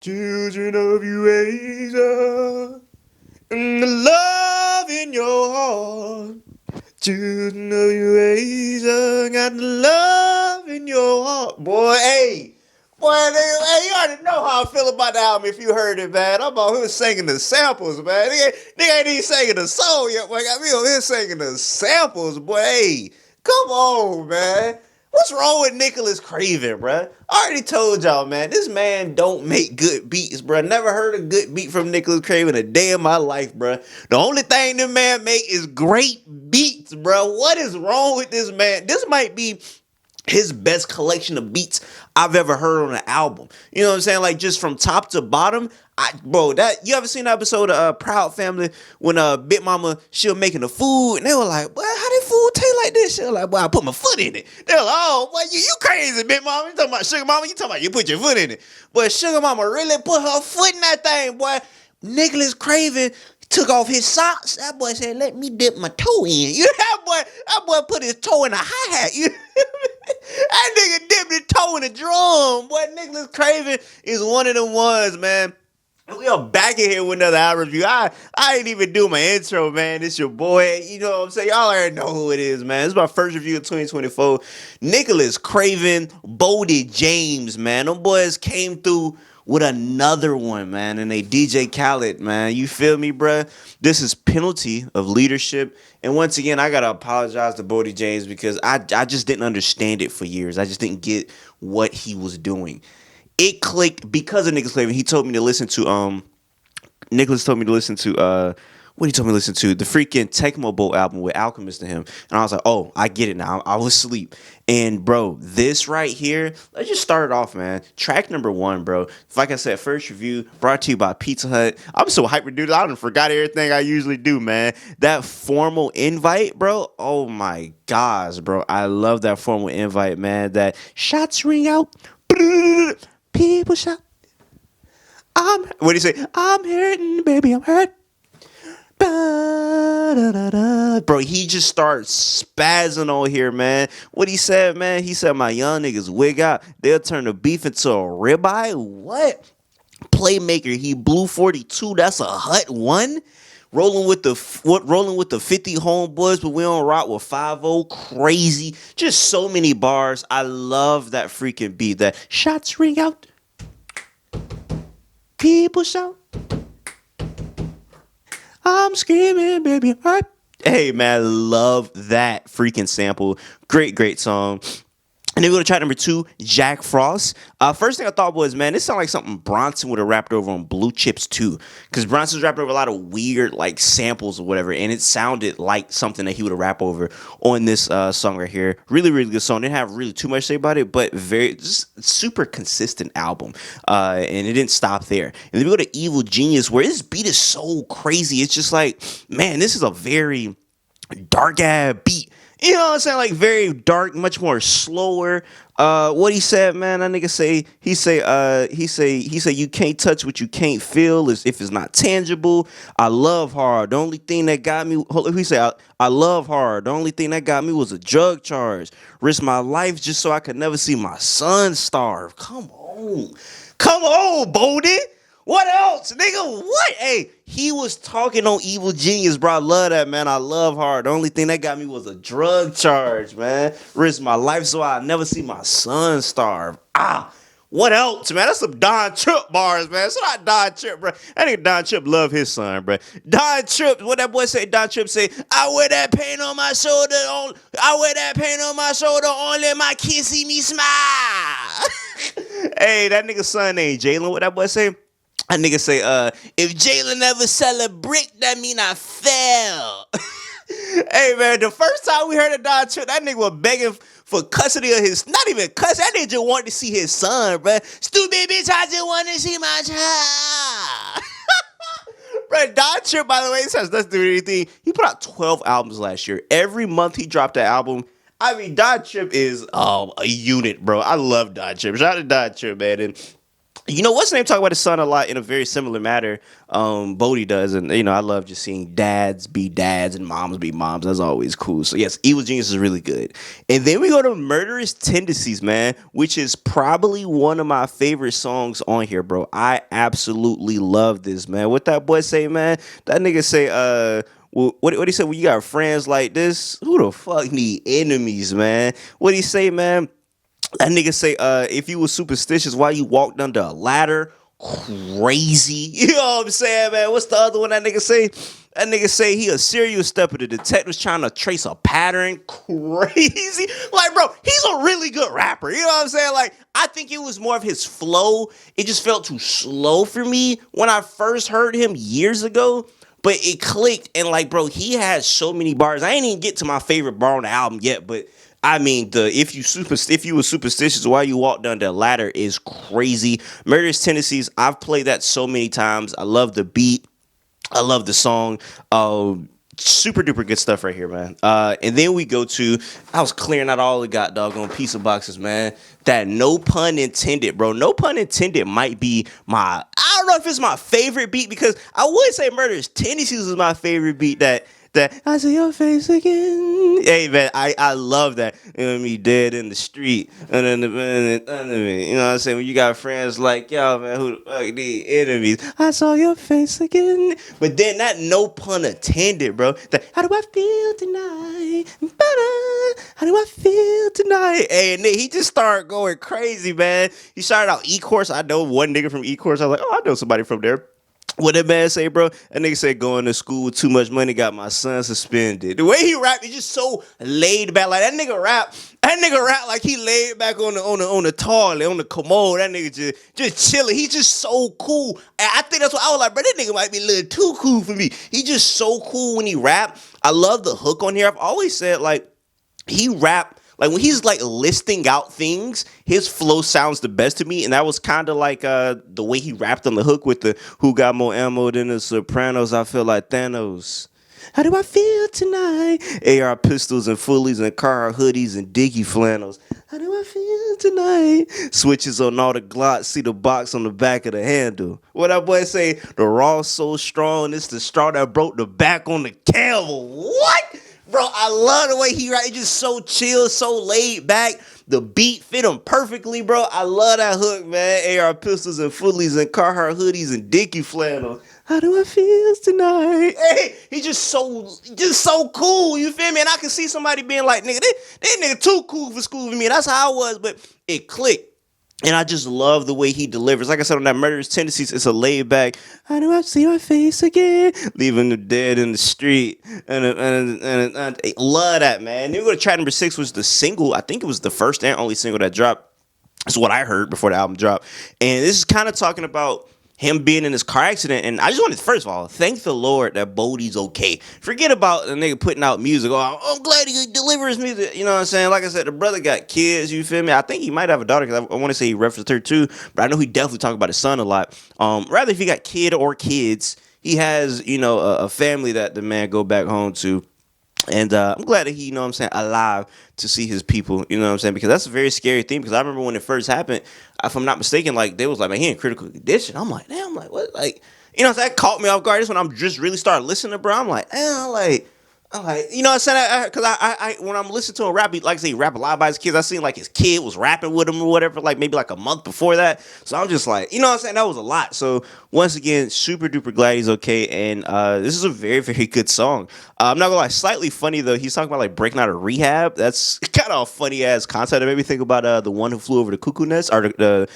Children of Eurasia, and the love in your heart. Children of Eurasia, got the love in your heart. Boy, hey. Boy, nigga, hey, you already know how I feel about the album if you heard it, man. I'm out here singing the samples, man. Nigga ain't even singing the song yet, boy. Got me over here singing the samples, boy. Hey, come on, man. What's wrong with Nicholas Craven, bruh? I already told y'all, man. This man don't make good beats, bruh. Never heard a good beat from Nicholas Craven a day in my life, bruh. The only thing this man make is great beats, bruh. What is wrong with this man? This might be his best collection of beats I've ever heard on an album. You know what I'm saying? Like just from top to bottom. Bro, that you ever seen the episode of Proud Family when Big Mama she was making the food and they were like, "Boy, how did food taste like this?" She was like, "Boy, I put my foot in it." They were like, "Oh, boy, you crazy, Big Mama? You talking about Sugar Mama? You talking about you put your foot in it?" But Sugar Mama really put her foot in that thing, boy. Nicholas Craven took off his socks. That boy said, "Let me dip my toe in." You know, that boy put his toe in a hi hat. You that nigga dipped his toe in the drum. Boy, Nicholas Craven is one of the ones, man. We are back in here with another album review. I ain't even do my intro, man. It's your boy. You know what I'm saying? Y'all already know who it is, man. This is my first review of 2024. Nicholas Craven, Boldy James, man. Them boys came through with another one, man. And they DJ Khaled, man. You feel me, bruh? This is Penalty of Leadership. And once again, I gotta apologize to Boldy James because I just didn't understand it for years. I just didn't get what he was doing. It clicked because of Nicholas Craven. He told me to listen to Nicholas told me to listen to what he told me to listen to, the freaking Tecmo Bowl album with Alchemist and him. And I was like, oh, I get it now. I was asleep. And bro, this right here, let's just start it off, man. Track number 1, bro. Like I said, first review brought to you by Pizza Hut. I'm so hyper, dude. I done forgot everything I usually do, man. That formal invite, bro. Oh my gosh, bro. I love that formal invite, man. That shots ring out. People shout. What do you say? I'm hurting, baby, I'm hurt. Bro, he just starts spazzing on here, man. What he said, man? He said, my young niggas wig out. They'll turn the beef into a ribeye. What? Playmaker, he blew 42. That's a hut one. Rolling with the 50 homeboys, but we don't rock with 50. Crazy. Just so many bars. I love that freaking beat. That shots ring out. People shout. I'm screaming, baby. Hey, man, love that freaking sample. Great song. And then we go to track number 2, Jack Frost. First thing I thought was, man, this sounded like something Bronson would have rapped over on Blue Chips 2. Because Bronson's rapped over a lot of weird, like, samples or whatever. And it sounded like something that he would have rapped over on this song right here. Really, really good song. Didn't have really too much to say about it, but just super consistent album. And it didn't stop there. And then we go to Evil Genius, where this beat is so crazy. It's just like, man, this is a very dark-ass beat. You know what I'm saying? Like very dark, much more slower. What he said, man, that nigga say, he say, you can't touch what you can't feel as if it's not tangible. I love hard. The only thing that got me, he said, I love hard. The only thing that got me was a drug charge. Risk my life just so I could never see my son starve. Come on, Boldy. What else, nigga? What? Hey, he was talking on Evil Genius, bro. I love that, man. I love hard. The only thing that got me was a drug charge, man. Risk my life so I never see my son starve. What else, man? That's some Don Trip bars, man. It's not Don Trip, bro. That nigga Don Trip love his son, bro. Don Trip, what that boy say? Don Trip say, I wear that pain on my shoulder. Only my kids see me smile. Hey, that nigga son ain't Jalen. What that boy say? That nigga say, if Jalen never sell a brick, that mean I fell. Hey, man, the first time we heard of Don Trip, that nigga was begging for custody of his, not even custody, that nigga just wanted to see his son, bruh. Stupid bitch, I just want to see my child. Bruh, Don Trip, by the way, this has nothing to do with anything. He put out 12 albums last year. Every month he dropped an album. I mean, Don Trip is a unit, bro. I love Don Trip. Shout out to Don Trip, man. And You know what's the name? Talk about his son a lot in a very similar matter. Boldy does, and I love just seeing dads be dads and moms be moms. That's always cool. So yes, Evil Genius is really good. And then we go to Murderous Tendencies, man, which is probably one of my favorite songs on here, bro. I absolutely love this, man. What that boy say, man? That nigga say, what he said? When you got friends like this, who the fuck need enemies, man? What he say, man? That nigga say, if you was superstitious, why you walked under a ladder? Crazy. You know what I'm saying, man? What's the other one that nigga say? That nigga say he a serial stepper. The detective's trying to trace a pattern. Crazy. Like, bro, he's a really good rapper. You know what I'm saying? Like, I think it was more of his flow. It just felt too slow for me when I first heard him years ago. But it clicked, and like, bro, he has so many bars. I ain't even get to my favorite bar on the album yet, but I mean, if you were superstitious while you walked down the ladder is crazy. Murderous Tendencies, I've played that so many times. I love the beat. I love the song. Super duper good stuff right here, man. And then we go to, I was clearing out all the god doggone pizza boxes, man. That no pun intended, bro. No pun intended might be I don't know if it's my favorite beat, because I would say Murderous Tendencies is my favorite beat. That I see your face again. Hey, man, I love that. You know me dead in the street. And then you know what I'm saying? When you got friends like, yo, man, who the fuck need enemies? I saw your face again. But then that no pun intended, bro. That, how do I feel tonight? How do I feel tonight? Hey, and then he just started going crazy, man. He started out E-Course. I know one nigga from E-Course. I was like, oh, I know somebody from there. What that man say, bro? That nigga said going to school with too much money got my son suspended. The way he rap is just so laid back. Like that nigga rap like he laid back on the toilet, on the commode. That nigga just chilling. He's just so cool. And I think that's what I was like, bro. That nigga might be a little too cool for me. He just so cool when he rap. I love the hook on here. I've always said like he rap. Like when he's like listing out things, his flow sounds the best to me, and that was kind of like the way he rapped on the hook with the "Who got more ammo than the Sopranos? I feel like Thanos. How do I feel tonight? AR pistols and fullies and car hoodies and diggy flannels. How do I feel tonight? Switches on all the glocks, see the box on the back of the handle. What that boy say? The raw so strong, it's the straw that broke the back on the camel. What? Bro, I love the way he writes. Just so chill, so laid back. The beat fit him perfectly, bro. I love that hook, man. AR pistols and fullies and Carhartt hoodies and Dickie flannels. How do I feel tonight? Hey, he just so cool. You feel me? And I can see somebody being like, nigga, this nigga too cool for school for me. That's how I was, but it clicked. And I just love the way he delivers. Like I said, on that Murderous Tendencies, it's a laid back, how do I see my face again? Leaving them dead in the street. And I love that, man. Then we go to track number 6, which was the single. I think it was the first and only single that dropped. That's what I heard before the album dropped. And this is kind of talking about him being in this car accident. And I just wanted to, first of all, thank the Lord that Boldy's okay. Forget about the nigga putting out music. Oh, I'm glad he delivers music. You know what I'm saying? Like I said, the brother got kids, you feel me? I think he might have a daughter, because I want to say he referenced her too, but I know he definitely talked about his son a lot. Rather, if he got kid or kids, he has, a family that the man go back home to. And I'm glad that he, you know what I'm saying, alive to see his people, you know what I'm saying? Because that's a very scary thing. Because I remember when it first happened, if I'm not mistaken, like, they was like, man, he in critical condition. I'm like, damn, like, what? Like, you know what I'm saying? That caught me off guard. This when I'm just really started listening, bro. I'm like, damn, I'm like, you know what I'm saying? Because I when I'm listening to him rap, like I say, he rap a lot by his kids. I seen like his kid was rapping with him or whatever, like maybe like a month before that. So I'm just like, you know what I'm saying? That was a lot. So once again, super duper glad he's okay. And this is a very, very good song. I'm not gonna lie, slightly funny though. He's talking about like breaking out of rehab. That's kind of a funny ass concept. It made me think about the One Who Flew Over the Cuckoo Nest, or the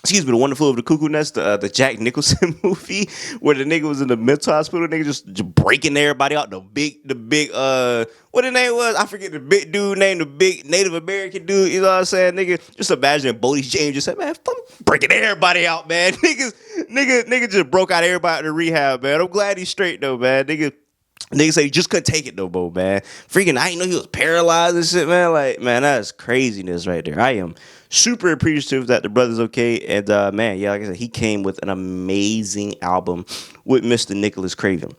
One Who Flew Over the Cuckoo Nest, the Jack Nicholson movie, where the nigga was in the mental hospital, nigga just breaking everybody out. The big, what the name was? I forget the big dude name, the big Native American dude. You know what I'm saying, nigga? Just imagine Boldy James just said, man, I'm breaking everybody out, man. Nigga just broke out everybody out of rehab, man. I'm glad he's straight though, man. Nigga say he just couldn't take it no more, man. Freaking, I didn't know he was paralyzed and shit, man. Like, man, that's craziness right there. I am super appreciative that the brother's okay. And, man, yeah, like I said, he came with an amazing album with Mr. Nicholas Craven.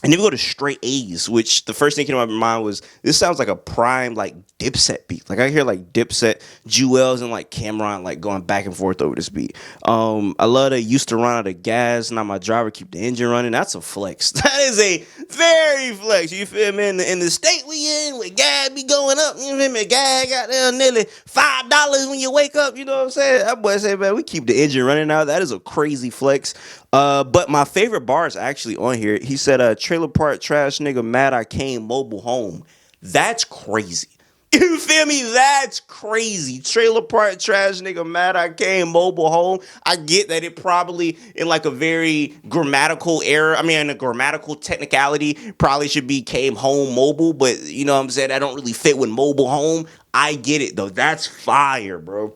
And then we go to straight A's, which the first thing came to my mind was this sounds like a prime like Dipset beat. Like I hear like Dipset, Jewels, and like Cameron like going back and forth over this beat. I love that used to run out of gas. Now my driver keep the engine running. That's a flex. That is a very flex. You feel me? In the state we in, with gas be going up. You feel me? Gas got there nearly $5 when you wake up. You know what I'm saying? That boy said, man, we keep the engine running now. That is a crazy flex. But my favorite bar is actually on here. He said, trailer park trash nigga mad I came mobile home. That's crazy. You feel me? That's crazy. Trailer park trash nigga mad I came mobile home. I get that it probably in like a very grammatical error. I mean, in a grammatical technicality, probably should be came home mobile, but you know what I'm saying? I don't really fit with mobile home. I get it though. That's fire, bro.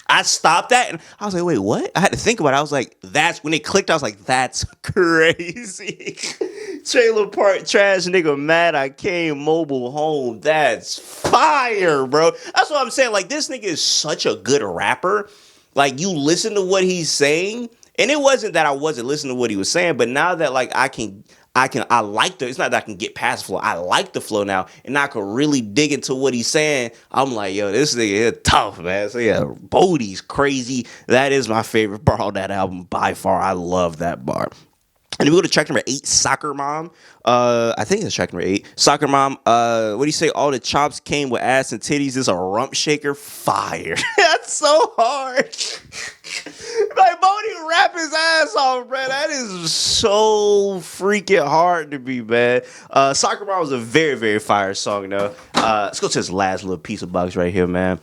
I stopped that and I was like, wait, what? I had to think about it. I was like, that's when it clicked. I was like, that's crazy. Trailer park trash nigga mad I came mobile home. That's fire, bro. That's what I'm saying. Like, this nigga is such a good rapper. Like, you listen to what he's saying, and it wasn't that I wasn't listening to what he was saying, but now that like I like it's not that I can get past the flow. I like the flow now, and I can really dig into what he's saying. I'm like, yo, this nigga is tough, man. So yeah, Boldy's crazy. That is my favorite bar on that album by far. I love that bar. And then we go to track number 8, Soccer Mom. I think it's track number 8. Soccer Mom, what do you say? All the chops came with ass and titties. This a rump shaker. Fire. That's so hard. Like, Boldy rap his ass off, bro. That is so freaking hard to be, man. Soccer Mom was a very, very fire song, though. Let's go to this last little piece of box right here, man.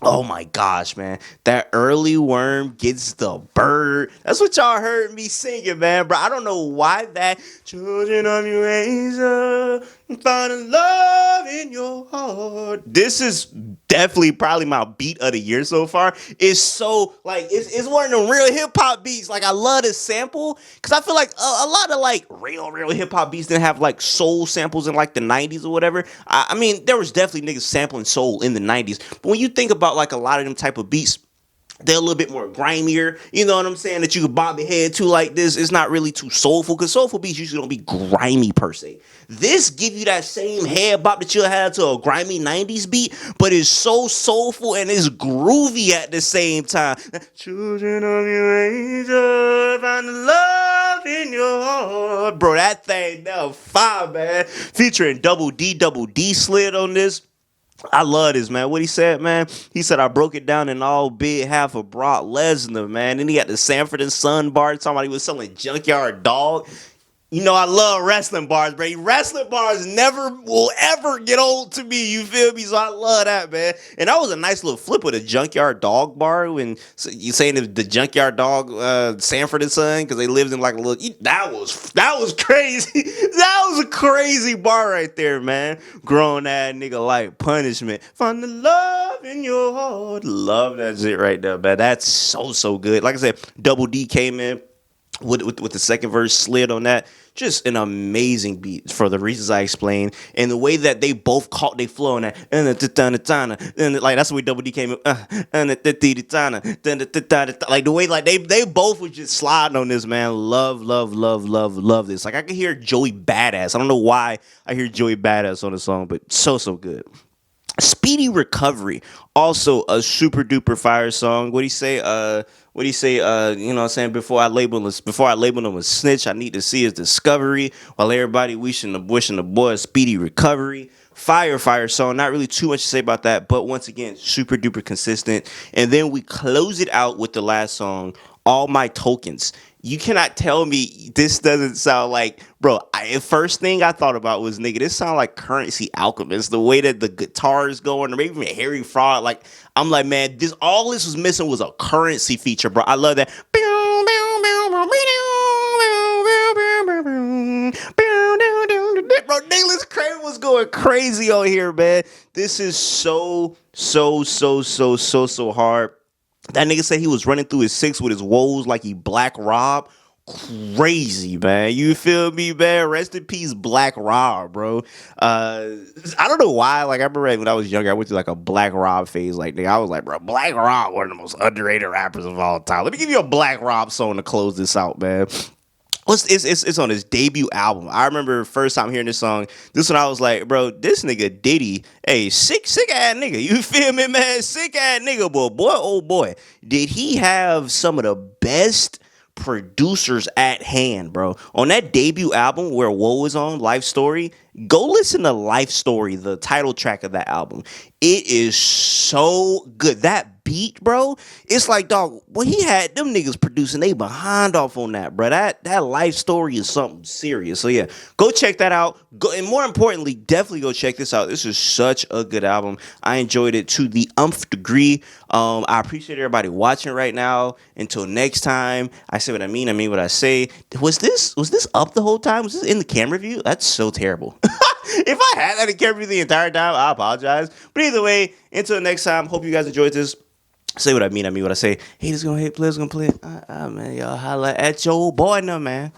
Oh my gosh, man. That early worm gets the bird. That's what y'all heard me singing, man, bro. I don't know why that children of your Asia find love in your heart. This is definitely probably my beat of the year so far. It's so like it's one of the real hip hop beats. Like I love this sample because I feel like a lot of like real hip hop beats didn't have like soul samples in like the 90s or whatever. I mean, there was definitely niggas sampling soul in the 90s, but when you think about like a lot of them type of beats, they're a little bit more grimier, you know what I'm saying, that you could bob your head to like this. It's not really too soulful, because soulful beats usually don't be grimy per se. This give you that same head bop that you'll have to a grimy 90s beat, but it's so soulful and it's groovy at the same time. Children of your age, find the love in your heart. Bro, that thing, now fire, man. Featuring Double D slid on this. I love this, man. What he said, man? He said, I broke it down in all big half of Brock Lesnar, man. Then he got the Sanford and Son bar talking about he was selling Junkyard Dog. You know, I love wrestling bars, bro. Wrestling bars never will ever get old to me. You feel me? So I love that, man. And that was a nice little flip with a Junkyard Dog bar. When you saying the Junkyard Dog, Sanford and Son, because they lived in like a little. That was crazy. That was a crazy bar right there, man. Grown ass nigga like punishment. Find the love in your heart. Love that shit right there, man. That's so good. Like I said, Double D came in with the second verse, slid on that. Just an amazing beat for the reasons I explained, and the way that they both caught their flow on that, and like that's the way Double D came in, like the way like they both were just sliding on this, man. Love this. Like I can hear Joey Badass. I don't know why I hear Joey Badass on the song, but so good. Speedy Recovery, also a super duper fire song. What do you say? You know what I'm saying? Before I label him a snitch, I need to see his discovery. While everybody wishing the boy a speedy recovery. Fire song. Not really too much to say about that, but once again, super duper consistent. And then we close it out with the last song, All My Tokens. You cannot tell me this doesn't sound like, bro, first thing I thought about was, nigga, this sound like Currency Alchemist. The way that the guitar is going, or maybe even Harry Fraud. Like, I'm like, man, all this was missing was a Currency feature, bro. I love that. Bro, Nicholas Craven was going crazy on here, man. This is so hard. That nigga said he was running through his six with his woes like he Black Rob. Crazy, man. You feel me, man? Rest in peace, Black Rob, bro. I don't know why. Like, I remember when I was younger, I went through like a Black Rob phase. Like, nigga, I was like, bro, Black Rob, one of the most underrated rappers of all time. Let me give you a Black Rob song to close this out, man. It's on his debut album. I remember first time hearing this song. This one I was like, bro, this nigga Diddy, hey, sick ass nigga. You feel me, man? Sick ass nigga, but boy, oh boy, did he have some of the best producers at hand, bro. On that debut album where Woe was on, Life Story, go listen to Life Story, the title track of that album. It is so good. That beat, bro, it's like, dog, when he had them niggas producing, they behind off on that, bro. That Life Story is something serious. So yeah, go check that out. Go, and more importantly, definitely go check this out. This is such a good album. I enjoyed it to the umph degree. I appreciate everybody watching right now. Until next time, I say what I mean what I say. Was this up the whole time? Was this in the camera view? That's so terrible. If I had that in camera view the entire time, I apologize. But either way, until next time, hope you guys enjoyed this. Say what I mean what I say. Haters gonna hate, players gonna play. Man, y'all holla at your boy now, man.